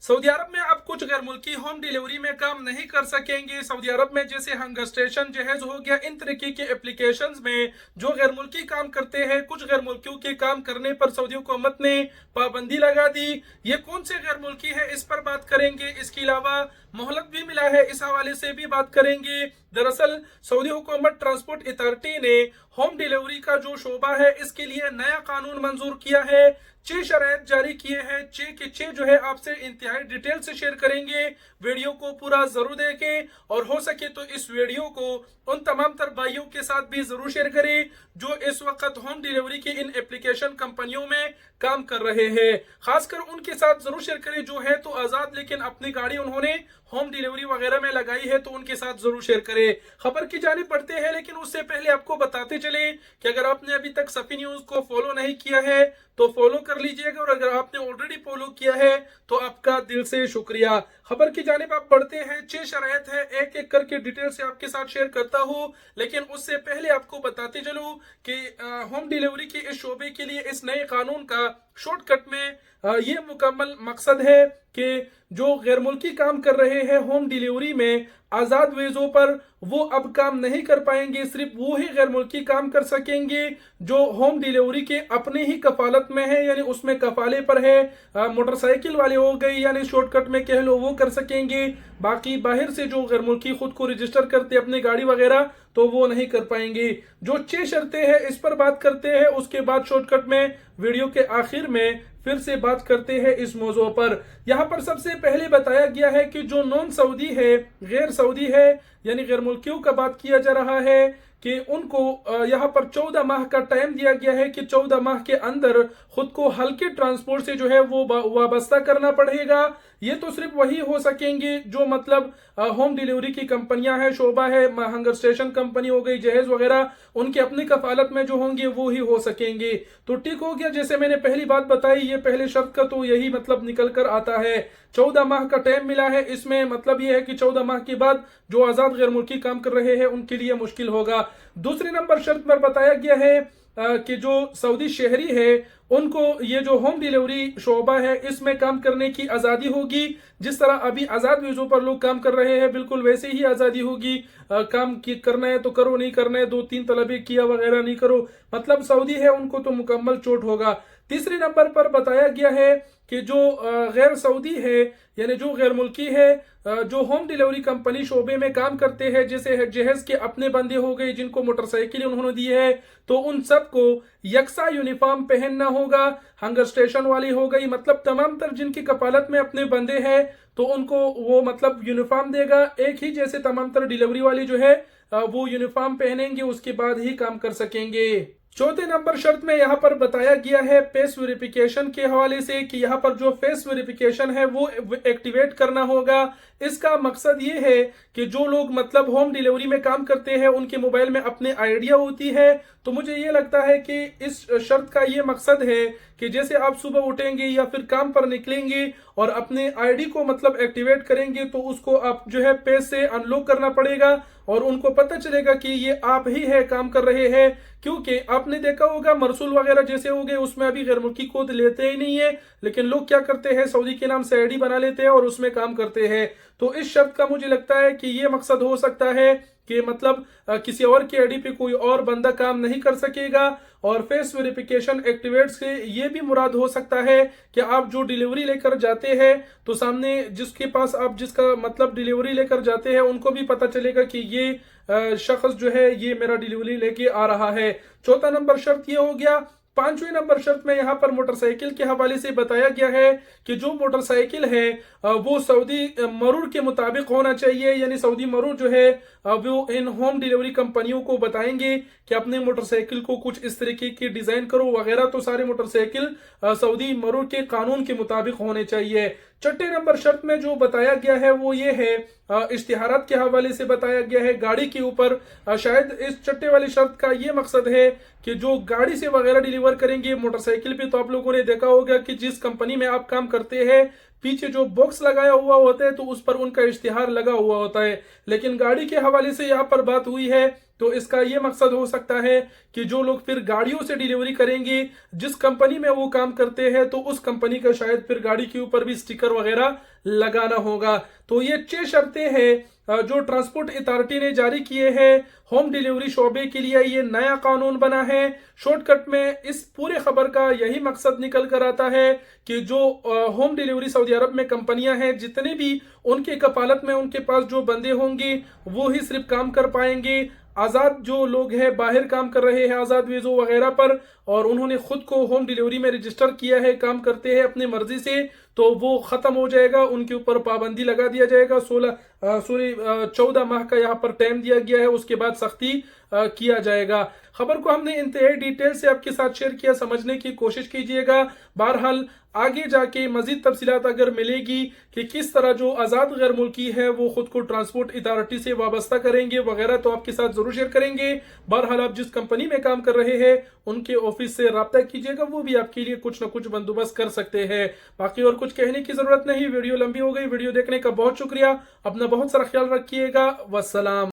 Saudi अरब में अब कुछ गैर मुल्की होम डिलीवरी में काम नहीं कर सकेंगे। सऊदी अरब में जैसे हंगर स्टेशन, जहेज हो गया, इन तरीके के एप्लीकेशंस में जो गैर मुल्की काम करते हैं, कुछ गैर मुल्कियों के काम करने पर सऊदी हुकूमत ने पाबंदी लगा दी। ये कौन से गैर मुल्की है, इस पर बात करेंगे। इसके अलावा मोहलत भी मिला है, इस हवाले से भी बात करेंगे। दरअसल सऊदी हुकूमत ट्रांसपोर्ट अथॉरिटी ने होम डिलीवरी का जो शोबा है, इसके लिए नया कानून मंजूर किया है। 6 शराइत जारी किए हैं। 6 के 6 जो है आपसे इंतहाई डिटेल से शेयर करेंगे। वीडियो को पूरा जरूर देखें और हो सके तो इस वीडियो को उन तमाम तर भाइयों के साथ भी जरूर शेयर करें जो इस वक्त होम डिलीवरी की इन एप्लीकेशन कंपनियों में काम कर रहे हैं। खासकर उनके साथ जरूर शेयर करें जो है तो आजाद, लेकिन अपनी गाड़ी उन्होंने होम डिलीवरी वगैरह में लगाई है, तो उनके साथ जरूर शेयर करें। खबर की जानिब बढ़ते हैं, लेकिन उससे पहले आपको बताते चले कि अगर आपने अभी तक सफी न्यूज को फॉलो नहीं किया है तो फॉलो कर लीजिएगा, और अगर आपने ऑलरेडी फॉलो किया है तो आपका दिल से शुक्रिया। खबर की जानिब आप बढ़ते हैं। 6 शराइत है, एक एक करके डिटेल से आपके साथ शेयर करता हूँ, लेकिन उससे पहले आपको बताते चलूं कि होम डिलीवरी के इस शोबे के लिए इस नए कानून का शॉर्टकट में ये मुकम्मल मकसद है कि जो गैर मुल्की काम कर रहे हैं होम डिलीवरी में आज़ाद वेजों पर, वो अब काम नहीं कर पाएंगे। सिर्फ वो ही गैर मुल्की काम कर सकेंगे जो होम डिलीवरी के अपने ही कफालत में है, यानी उसमें कफाले पर है। मोटरसाइकिल वाले हो गए, यानी शॉर्टकट में कह लो, वो कर सकेंगे। बाकी बाहर से जो गैर मुल्की खुद को रजिस्टर करते अपनी गाड़ी वगैरह, तो वो नहीं कर पाएंगे। जो 6 शर्तें हैं इस पर बात करते हैं, उसके बाद शॉर्टकट में वीडियो के आखिर में फिर से बात करते हैं इस मौजू पर। यहाँ पर सबसे पहले बताया गया है कि जो नॉन सऊदी है, गैर सऊदी है, यानी गैर मुल्कियों का बात किया जा रहा है कि उनको यहाँ पर 14 माह का टाइम दिया गया है कि 14 माह के अंदर खुद को हल्के ट्रांसपोर्ट से जो है वो वाबस्ता करना पड़ेगा। ये तो सिर्फ वही हो सकेंगे जो मतलब होम डिलीवरी की कंपनियां हैं, शोबा है, हंगर स्टेशन कंपनी हो गई, जहेज वगैरह, उनकी अपनी कफालत में जो होंगे वो ही हो सकेंगे। तो ठीक हो गया, जैसे मैंने पहली बात बताई, ये पहले शर्त का तो यही मतलब निकल कर आता है। 14 माह का टाइम मिला है, इसमें मतलब ये है कि 14 माह के बाद जो आजाद गैर मुल्की काम कर रहे हैं उनके लिए मुश्किल होगा। दूसरी नंबर शर्त पर बताया गया है कि जो सऊदी शहरी है उनको ये जो होम डिलीवरी शोबा है इसमें काम करने की आज़ादी होगी। जिस तरह अभी आज़ाद वीज़ों पर लोग काम कर रहे हैं, बिल्कुल वैसे ही आज़ादी होगी। काम करना है तो करो, नहीं करना है 2-3 तलबे किया वगैरह नहीं करो, मतलब सऊदी है उनको तो मुकम्मल चोट होगा। तीसरे नंबर पर बताया गया है कि जो गैर सऊदी है, यानी जो गैर मुल्की है, जो होम डिलीवरी कंपनी शोबे में काम करते हैं, जैसे जहेज के अपने बंदे हो गए जिनको मोटरसाइकिल उन्होंने दी है, तो उन सबको यकसा यूनिफॉर्म पहनना होगा। हंगर स्टेशन वाली हो गई, मतलब तमाम तर जिनकी कपालत में अपने बंदे हैं तो उनको वो मतलब यूनिफॉर्म देगा, एक ही जैसे तमाम तर डिलीवरी वाली जो है वो यूनिफॉर्म पहनेंगे, उसके बाद ही काम कर सकेंगे। चौथे नंबर शर्त में यहाँ पर बताया गया है फेस वेरिफिकेशन के हवाले से कि यहाँ पर जो फेस वेरिफिकेशन है वो एक्टिवेट करना होगा। इसका मकसद ये है कि जो लोग मतलब होम डिलीवरी में काम करते हैं उनके मोबाइल में अपने आइडिया होती है, तो मुझे ये लगता है कि इस शर्त का ये मकसद है कि जैसे आप सुबह उठेंगे या फिर काम पर निकलेंगे और अपने आईडी को मतलब एक्टिवेट करेंगे, तो उसको आप जो है पेज से अनलॉक करना पड़ेगा और उनको पता चलेगा कि ये आप ही है काम कर रहे हैं। क्योंकि आपने देखा होगा मरसूल वगैरह जैसे हो गए, उसमें अभी गैर मुल्की कोड लेते ही नहीं है, लेकिन लोग क्या करते हैं, सऊदी के नाम से आईडी बना लेते हैं और उसमें काम करते हैं। तो इस शर्त का मुझे लगता है कि ये मकसद हो सकता है कि मतलब किसी और की आईडी पे कोई और बंदा काम नहीं कर सकेगा। और फेस वेरिफिकेशन एक्टिवेट से ये भी मुराद हो सकता है कि आप जो डिलीवरी लेकर जाते हैं तो सामने जिसके पास आप जिसका मतलब डिलीवरी लेकर जाते हैं उनको भी पता चलेगा कि ये शख्स जो है ये मेरा डिलीवरी लेके आ रहा है। चौथा नंबर शर्त ये हो गया। पांचवें नंबर शर्त में यहाँ पर मोटरसाइकिल के हवाले से बताया गया है कि जो मोटरसाइकिल है वो सऊदी मरूर के मुताबिक होना चाहिए, यानी सऊदी मरूर जो है वो इन होम डिलीवरी कंपनियों को बताएंगे कि अपने मोटरसाइकिल को कुछ इस तरीके की डिजाइन करो वगैरह, तो सारे मोटरसाइकिल सऊदी मरूर के कानून के मुताबिक होने चाहिए। छठे नंबर शर्त में जो बताया गया है वो ये है, इश्तिहारात के हवाले से बताया गया है गाड़ी के ऊपर। शायद इस छठे वाली शर्त का ये मकसद है कि जो गाड़ी से वगैरह डिलीवर करेंगे मोटरसाइकिल पे, तो आप लोगों ने देखा होगा कि जिस कंपनी में आप काम करते हैं पीछे जो बॉक्स लगाया हुआ होता है तो उस पर उनका इश्तिहार लगा हुआ होता है। लेकिन गाड़ी के हवाले से यहाँ पर बात हुई है तो इसका ये मकसद हो सकता है कि जो लोग फिर गाड़ियों से डिलीवरी करेंगे, जिस कंपनी में वो काम करते हैं, तो उस कंपनी का शायद फिर गाड़ी के ऊपर भी स्टिकर वगैरह लगाना होगा। तो ये 6 शर्तें हैं जो ट्रांसपोर्ट अथॉरिटी ने जारी किए हैं होम डिलीवरी शोबे के लिए। ये नया कानून बना है। शॉर्टकट में इस पूरे खबर का यही मकसद निकल कर आता है कि जो होम डिलीवरी सऊदी अरब में कंपनियां हैं, जितने भी उनके कफालत में उनके पास जो बंदे होंगे वो ही सिर्फ काम कर पाएंगे। आज़ाद जो लोग हैं बाहर काम कर रहे हैं आज़ाद वीज़ो वगैरह पर, और उन्होंने खुद को होम डिलीवरी में रजिस्टर किया है, काम करते हैं अपनी मर्जी से, तो वो ख़त्म हो जाएगा। उनके ऊपर पाबंदी लगा दिया जाएगा। 14 माह का यहाँ पर टाइम दिया गया है, उसके बाद सख्ती किया जाएगा। खबर को हमने इंतहाई डिटेल से आपके साथ शेयर किया, समझने की कोशिश कीजिएगा। बहरहाल आगे जाके मजीद तफसीलात अगर मिलेगी कि किस तरह जो आज़ाद गैर मुल्की है वो खुद को ट्रांसपोर्ट अथॉरिटी से वाबस्ता करेंगे वगैरह, तो आपके साथ ज़रूर शेयर करेंगे। बहरहाल आप जिस कंपनी में काम कर रहे हैं उनके ऑफिस से रब्ता कीजिएगा, वो भी आपके लिए कुछ ना कुछ बंदोबस्त कर सकते हैं। बाकी और कुछ कहने की ज़रूरत नहीं। वीडियो लंबी हो गई। वीडियो देखने का बहुत शुक्रिया। अपना बहुत सारा ख्याल रखिएगा। वस्सलाम।